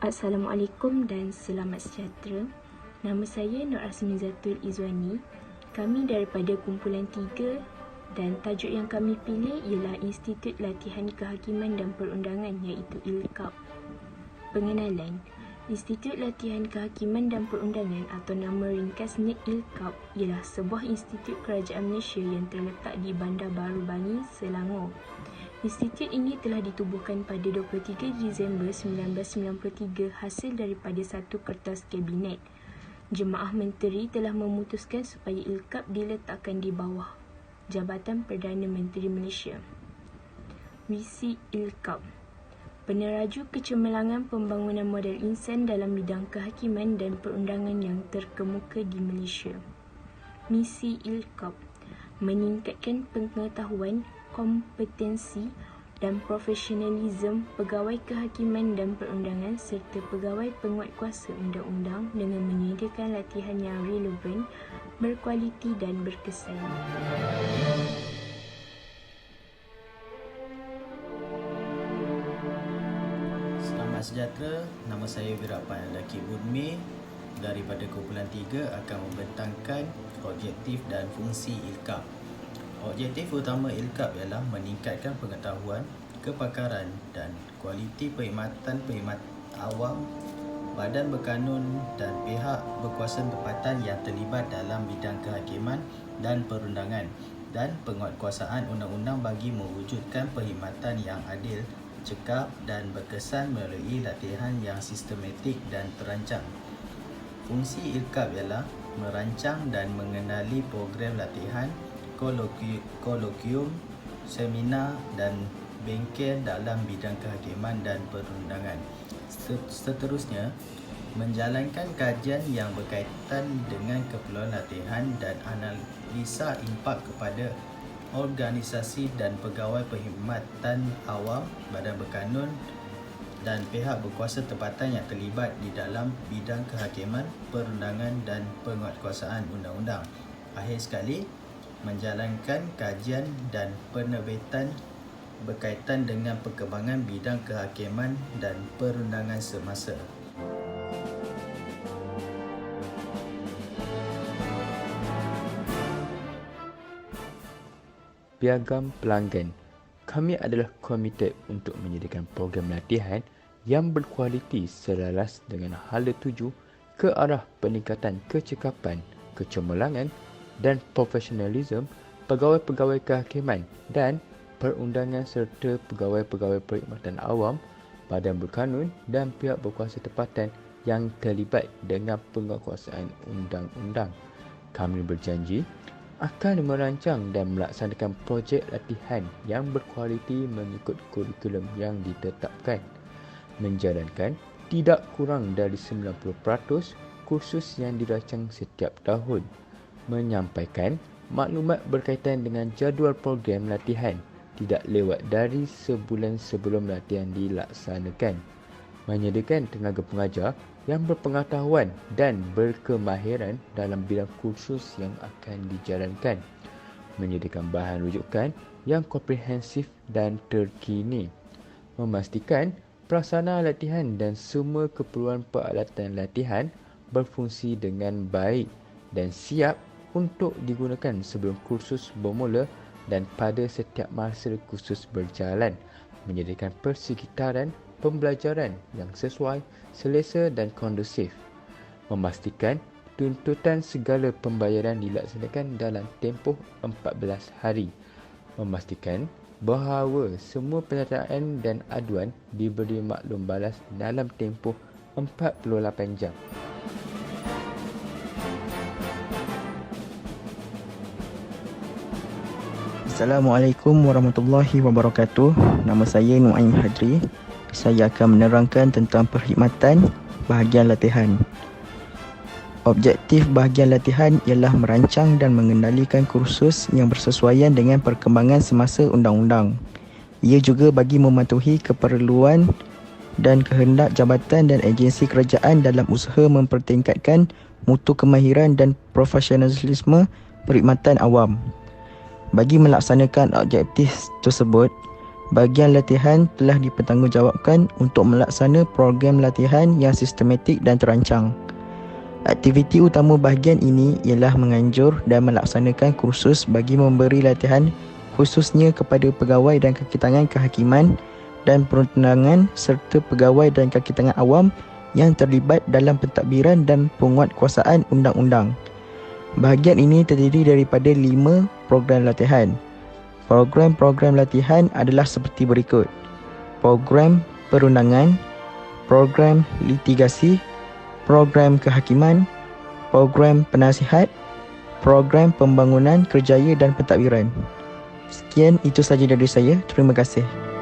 Assalamualaikum dan selamat sejahtera. Nama saya Nur Asmizatul Izwani. Kami daripada kumpulan 3 dan tajuk yang kami pilih ialah Institut Latihan Kehakiman dan Perundangan iaitu ILKAP. Pengenalan. Institut Latihan Kehakiman dan Perundangan atau nama ringkasnya ILKAP ialah sebuah institut kerajaan Malaysia yang terletak di Bandar Baru Bangi, Selangor. Institut ini telah ditubuhkan pada 23 Disember 1993 hasil daripada satu kertas kabinet. Jemaah Menteri telah memutuskan supaya ILKAP diletakkan di bawah Jabatan Perdana Menteri Malaysia. Visi ILKAP: peneraju kecemerlangan pembangunan modal insan dalam bidang kehakiman dan perundangan yang terkemuka di Malaysia. Misi ILKAP: meningkatkan pengetahuan, kompetensi dan profesionalisme pegawai kehakiman dan perundangan serta pegawai penguatkuasa undang-undang dengan menyediakan latihan yang relevan, berkualiti dan berkesan. Selamat sejahtera, nama saya Wirapan Laki Budmi daripada kumpulan 3 akan membentangkan objektif dan fungsi ILKAP. Objektif utama ILKAP ialah meningkatkan pengetahuan, kepakaran dan kualiti perkhidmatan awam, badan berkanun dan pihak berkuasa tempatan yang terlibat dalam bidang kehakiman dan perundangan dan penguatkuasaan undang-undang bagi mewujudkan perkhidmatan yang adil, cekap dan berkesan melalui latihan yang sistematik dan terancang. Fungsi ILKAP ialah merancang dan mengenali program latihan, kolokium, seminar dan bengkel dalam bidang kehakiman dan perundangan. Seterusnya, menjalankan kajian yang berkaitan dengan keperluan latihan dan analisa impak kepada organisasi dan pegawai perkhidmatan awam, badan berkanun dan pihak berkuasa tempatan yang terlibat di dalam bidang kehakiman, perundangan dan penguatkuasaan undang-undang. Akhir sekali, menjalankan kajian dan penerbitan berkaitan dengan perkembangan bidang kehakiman dan perundangan semasa. Piagam pelanggan. Kami adalah komited untuk menyediakan program latihan yang berkualiti selaras dengan hala tuju ke arah peningkatan kecekapan, kecemerlangan dan profesionalisme pegawai-pegawai kehakiman dan perundangan serta pegawai-pegawai perkhidmatan awam, badan berkanun dan pihak berkuasa tempatan yang terlibat dengan penguatkuasaan undang-undang. Kami berjanji akan merancang dan melaksanakan projek latihan yang berkualiti mengikut kurikulum yang ditetapkan, menjalankan tidak kurang dari 90% kursus yang dirancang setiap tahun, menyampaikan maklumat berkaitan dengan jadual program latihan tidak lewat dari sebulan sebelum latihan dilaksanakan, menyediakan tenaga pengajar yang berpengetahuan dan berkemahiran dalam bidang kursus yang akan dijalankan, menyediakan bahan rujukan yang komprehensif dan terkini, memastikan prasarana latihan dan semua keperluan peralatan latihan berfungsi dengan baik dan siap untuk digunakan sebelum kursus bermula dan pada setiap masa kursus berjalan, menyediakan persekitaran pembelajaran yang sesuai, selesa dan kondusif, memastikan tuntutan segala pembayaran dilaksanakan dalam tempoh 14 hari, memastikan bahawa semua penyertaan dan aduan diberi maklum balas dalam tempoh 48 jam. Assalamualaikum warahmatullahi wabarakatuh. Nama saya Nuaim Hadri. Saya akan menerangkan tentang perkhidmatan bahagian latihan. Objektif bahagian latihan ialah merancang dan mengendalikan kursus yang bersesuaian dengan perkembangan semasa undang-undang. Ia juga bagi mematuhi keperluan dan kehendak jabatan dan agensi kerajaan dalam usaha mempertingkatkan mutu kemahiran dan profesionalisme perkhidmatan awam. Bagi melaksanakan objektif tersebut, Bahagian latihan telah dipertanggungjawabkan untuk melaksana program latihan yang sistematik dan terancang. Aktiviti utama bahagian ini ialah menganjur dan melaksanakan kursus bagi memberi latihan khususnya kepada pegawai dan kaki tangan kehakiman dan perundangan serta pegawai dan kaki tangan awam yang terlibat dalam pentadbiran dan penguatkuasaan undang-undang. Bahagian ini terdiri daripada 5 program latihan. Program-program latihan adalah seperti berikut: program perundangan, program litigasi, program kehakiman, program penasihat, program pembangunan kerjaya dan pentadbiran. Sekian, itu sahaja dari saya. Terima kasih.